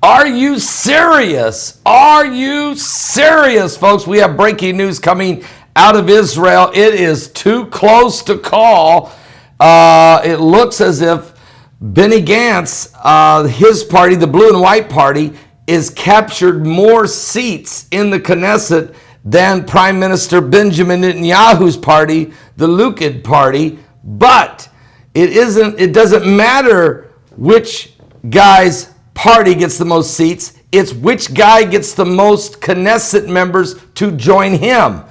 Are you serious? Are you serious, folks? We have breaking news coming out of Israel. It is too close to call. It looks as if Benny Gantz, his party, the Blue and White Party, is captured more seats in the Knesset than Prime Minister Benjamin Netanyahu's party, the Likud Party. But it doesn't matter which guy's party gets the most seats. It's which guy gets the most Knesset members to join him.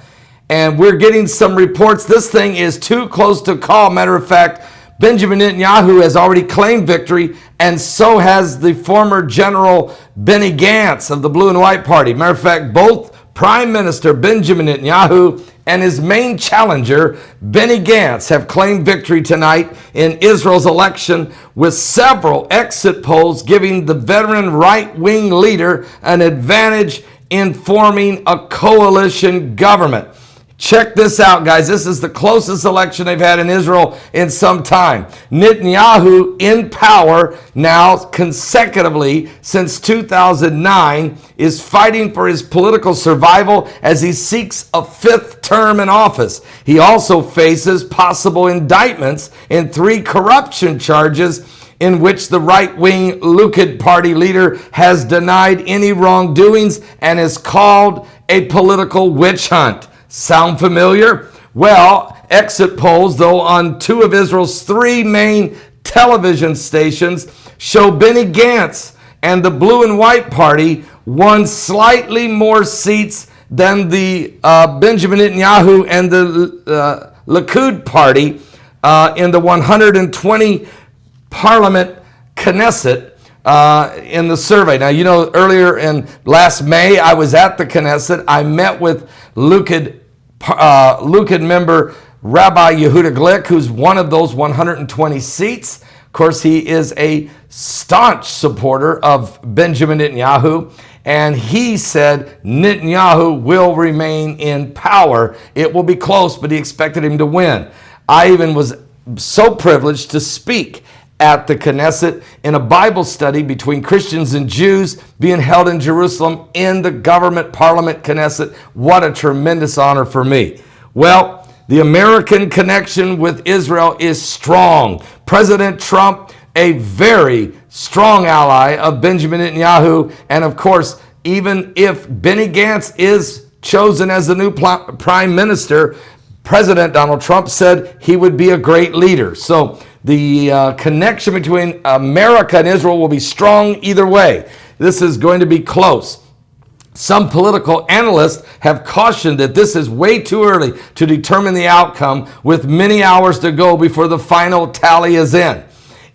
And we're getting some reports. This thing is too close to call. Matter of fact, Benjamin Netanyahu has already claimed victory, and so has the former General Benny Gantz of the Blue and White Party. Matter of fact, both Prime Minister Benjamin Netanyahu and his main challenger, Benny Gantz, have claimed victory tonight in Israel's election, with several exit polls giving the veteran right-wing leader an advantage in forming a coalition government. Check this out, guys. This is the closest election they've had in Israel in some time. Netanyahu, in power now consecutively since 2009, is fighting for his political survival as he seeks a fifth term in office. He also faces possible indictments in 3 corruption charges in which the right-wing Likud party leader has denied any wrongdoings and is called a political witch hunt. Sound familiar? Well, exit polls, though, on 2 of Israel's 3 main television stations show Benny Gantz and the Blue and White Party won slightly more seats than the Benjamin Netanyahu and the Likud Party in the 120 Parliament Knesset in the survey. Now, you know, earlier in last May, I was at the Knesset. I met with Likud member Rabbi Yehuda Glick, who's one of those 120 seats. Of course, he is a staunch supporter of Benjamin Netanyahu, and he said Netanyahu will remain in power. It will be close, but he expected him to win. I even was so privileged to speak at the Knesset in a Bible study between Christians and Jews being held in Jerusalem in the government parliament Knesset. What a tremendous honor for me. Well, the American connection with Israel is strong. President Trump, a very strong ally of Benjamin Netanyahu, and of course, even if Benny Gantz is chosen as the new prime minister, President Donald Trump said he would be a great leader. So the connection between America and Israel will be strong either way. This is going to be close. Some political analysts have cautioned that this is way too early to determine the outcome, with many hours to go before the final tally is in.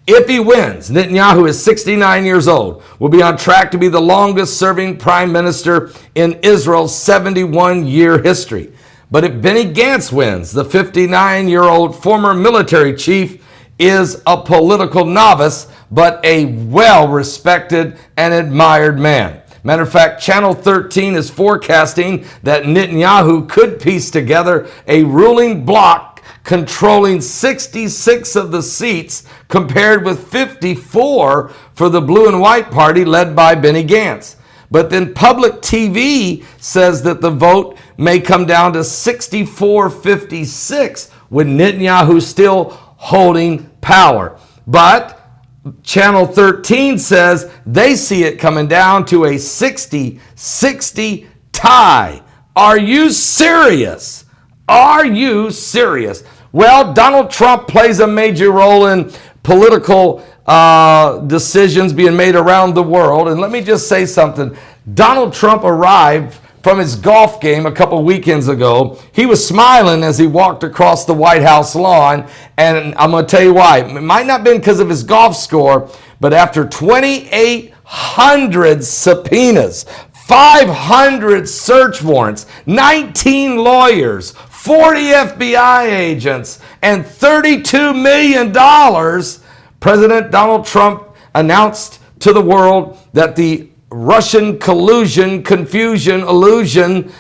If he wins, Netanyahu is 69 years old, will be on track to be the longest serving prime minister in Israel's 71-year history. But if Benny Gantz wins, the 59-year-old former military chief is a political novice, but a well-respected and admired man. Matter of fact, Channel 13 is forecasting that Netanyahu could piece together a ruling bloc controlling 66 of the seats, compared with 54 for the Blue and White Party led by Benny Gantz. But then public TV says that the vote may come down to 64-56, with Netanyahu still holding power. But Channel 13 says they see it coming down to a 60-60 tie. Are you serious? Are you serious? Well, Donald Trump plays a major role in political decisions being made around the world. And let me just say something. Donald Trump arrived from his golf game a couple weekends ago. He was smiling as he walked across the White House lawn, and I'm going to tell you why. It might not have been because of his golf score, but after 2,800 subpoenas, 500 search warrants, 19 lawyers, 40 FBI agents, and $32 million, President Donald Trump announced to the world that the Russian collusion, confusion, illusion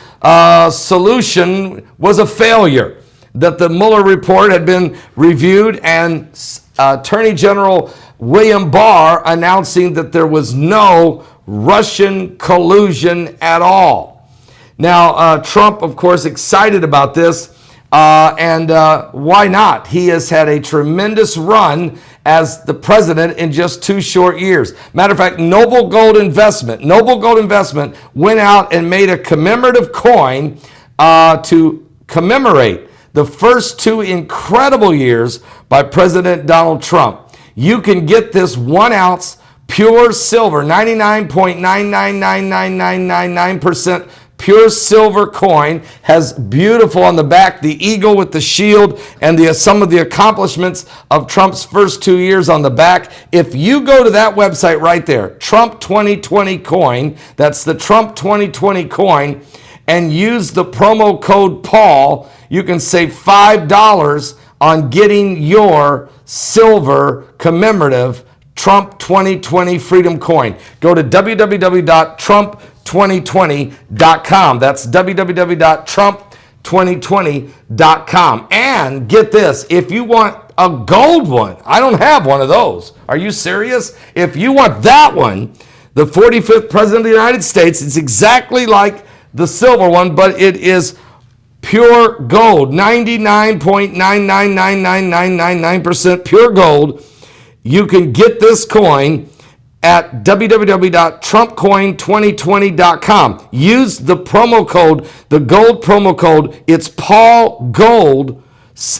solution was a failure, that the Mueller report had been reviewed, and Attorney General William Barr announcing that there was no Russian collusion at all. Now, Trump, of course, excited about this, and why not? He has had a tremendous run as the president in just 2 short years. Matter of fact, Noble Gold Investment went out and made a commemorative coin to commemorate the first 2 incredible years by President Donald Trump. You can get this 1 ounce pure silver, 99.999999% pure silver coin, has beautiful on the back, the eagle with the shield and some of the accomplishments of Trump's first 2 years on the back. If you go to that website right there, Trump 2020 coin, that's the Trump 2020 coin, and use the promo code Paul, you can save $5 on getting your silver commemorative Trump 2020 Freedom Coin. Go to www.trump2020.com. That's www.trump2020.com. And get this, if you want a gold one, I don't have one of those. Are you serious? If you want that one, the 45th President of the United States, it's exactly like the silver one, but it is pure gold, 99.999999% pure gold. You can get this coin at www.trumpcoin2020.com. Use the promo code, the gold promo code. It's Paul Gold,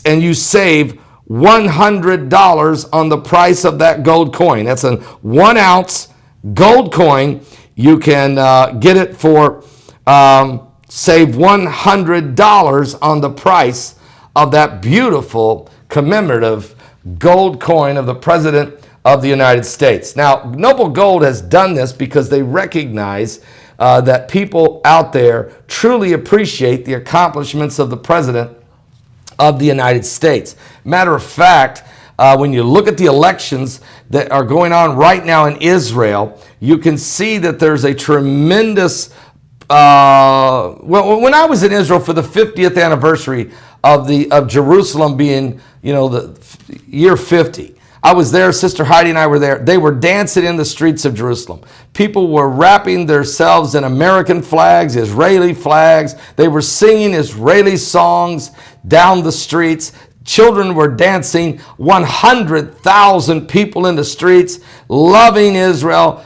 and you save $100 on the price of that gold coin. That's a 1 ounce gold coin. You can get it for save $100 on the price of that beautiful commemorative gold coin of the President of the United States. Now, Noble Gold has done this because they recognize that people out there truly appreciate the accomplishments of the President of the United States. Matter of fact, when you look at the elections that are going on right now in Israel, you can see that there's a tremendous when I was in Israel for the 50th anniversary of Jerusalem being, the year 50, I was there. Sister Heidi and I were there. They were dancing in the streets of Jerusalem. People were wrapping themselves in American flags, Israeli flags. They were singing Israeli songs down the streets. Children were dancing. 100,000 people in the streets, loving Israel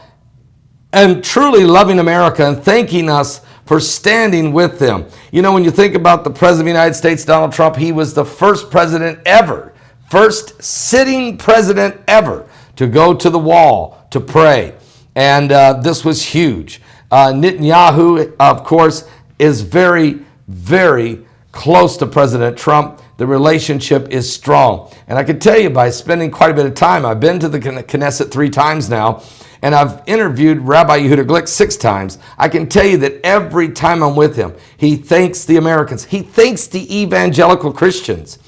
and truly loving America and thanking us for standing with them. When you think about the President of the United States, Donald Trump, he was the first president ever, first sitting president ever to go to the wall to pray. And this was huge. Netanyahu, of course, is very, very close to President Trump. The relationship is strong. And I can tell you by spending quite a bit of time, I've been to the Knesset 3 times now, and I've interviewed Rabbi Yehuda Glick 6 times. I can tell you that every time I'm with him, he thanks the Americans. He thanks the evangelical Christians.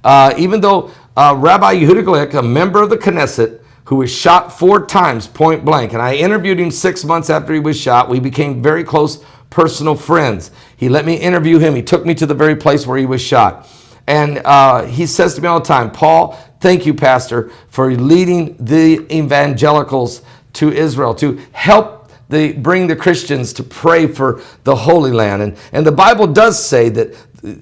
Even though Rabbi Yehuda Glick, a member of the Knesset, who was shot 4 times point blank, and I interviewed him 6 months after he was shot. We became very close personal friends. He let me interview him. He took me to the very place where he was shot. And he says to me all the time, Paul, thank you, Pastor, for leading the evangelicals to Israel, to help bring the Christians to pray for the Holy Land. And the Bible does say that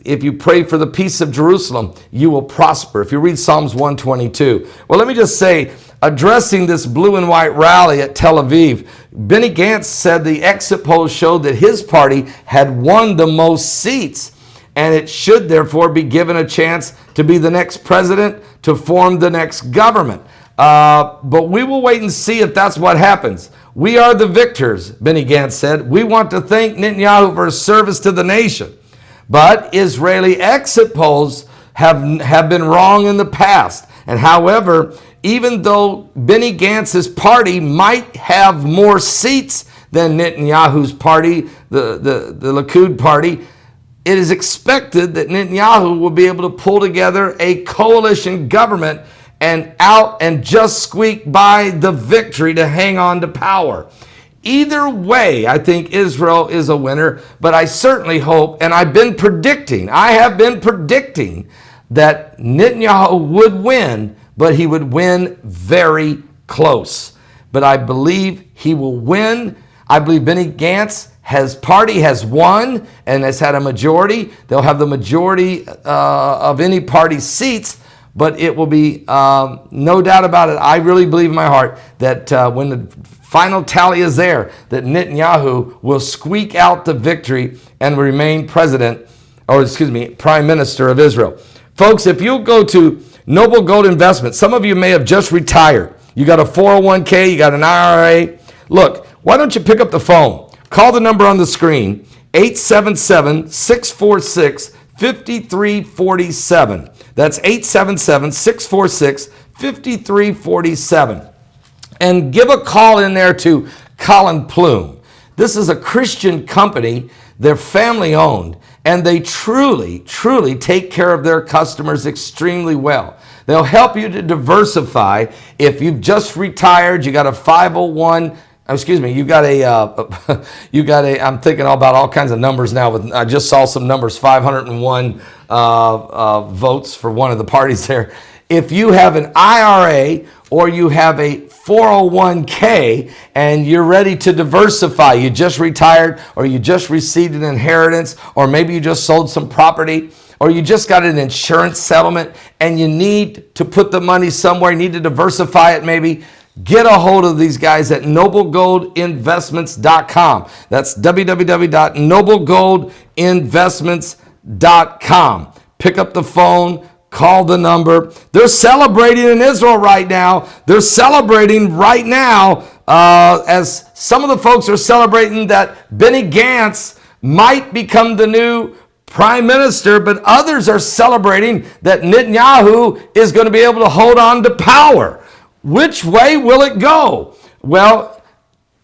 if you pray for the peace of Jerusalem, you will prosper. If you read Psalms 122. Well, let me just say, addressing this blue and white rally at Tel Aviv, Benny Gantz said the exit polls showed that his party had won the most seats, and it should therefore be given a chance to be the next president, to form the next government. But we will wait and see if that's what happens. We are the victors, Benny Gantz said. We want to thank Netanyahu for his service to the nation. But Israeli exit polls have been wrong in the past. And however, even though Benny Gantz's party might have more seats than Netanyahu's party, the Likud party, it is expected that Netanyahu will be able to pull together a coalition government and just squeak by the victory to hang on to power. Either way, I think Israel is a winner, but I certainly hope, and I have been predicting that Netanyahu would win, but he would win very, close. But I believe he will win. I believe Benny Gantz party has won and has had a majority. They'll have the majority of any party seats, but it will be no doubt about it. I really believe in my heart that when the final tally is there, that Netanyahu will squeak out the victory and remain prime minister of Israel. Folks, if you'll go to Noble Gold Investment, some of you may have just retired. You got a 401k, you got an IRA. Look, why don't you pick up the phone? Call the number on the screen, 877-646-5347. That's 877-646-5347. And give a call in there to Colin Plume. This is a Christian company. They're family owned, and they truly, truly take care of their customers extremely well. They'll help you to diversify. If you've just retired, you got a 501, I'm thinking about all kinds of numbers now. I just saw some numbers, 501 votes for one of the parties there. If you have an IRA or you have a 401k and you're ready to diversify, you just retired or you just received an inheritance, or maybe you just sold some property, or you just got an insurance settlement and you need to put the money somewhere, you need to diversify it maybe, get a hold of these guys at noblegoldinvestments.com. That's www.noblegoldinvestments.com. Pick up the phone, call the number. They're celebrating in Israel right now. They're celebrating right now as some of the folks are celebrating that Benny Gantz might become the new prime minister, but others are celebrating that Netanyahu is going to be able to hold on to power. Which way will it go? Well,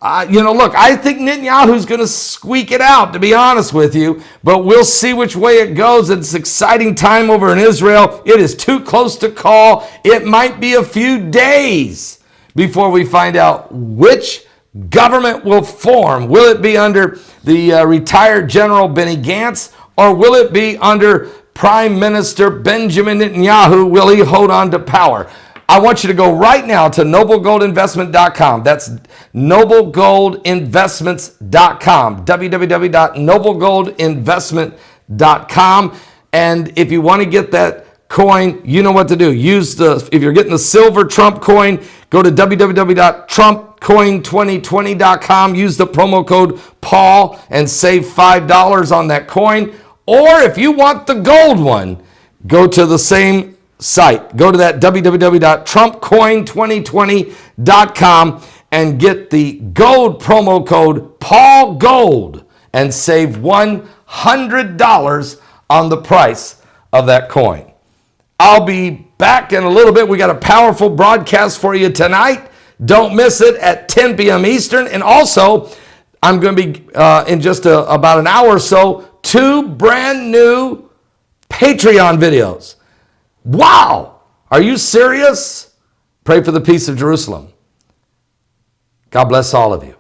look, I think Netanyahu's going to squeak it out, to be honest with you, but we'll see which way it goes. It's an exciting time over in Israel. It is too close to call. It might be a few days before we find out which government will form. Will it be under the retired General Benny Gantz, or will it be under Prime Minister Benjamin Netanyahu? Will he hold on to power? I want you to go right now to noblegoldinvestment.com. That's noblegoldinvestments.com. www.noblegoldinvestment.com. And if you want to get that coin, you know what to do. If you're getting the silver Trump coin, go to www.trumpcoin2020.com. Use the promo code Paul and save $5 on that coin. Or if you want the gold one, go to the same site. Go to that www.trumpcoin2020.com and get the gold promo code Paul Gold and save $100 on the price of that coin. I'll be back in a little bit. We got a powerful broadcast for you tonight. Don't miss it at 10 p.m. Eastern. And also, I'm going to be in just about an hour or so, 2 brand new Patreon videos. Wow! Are you serious? Pray for the peace of Jerusalem. God bless all of you.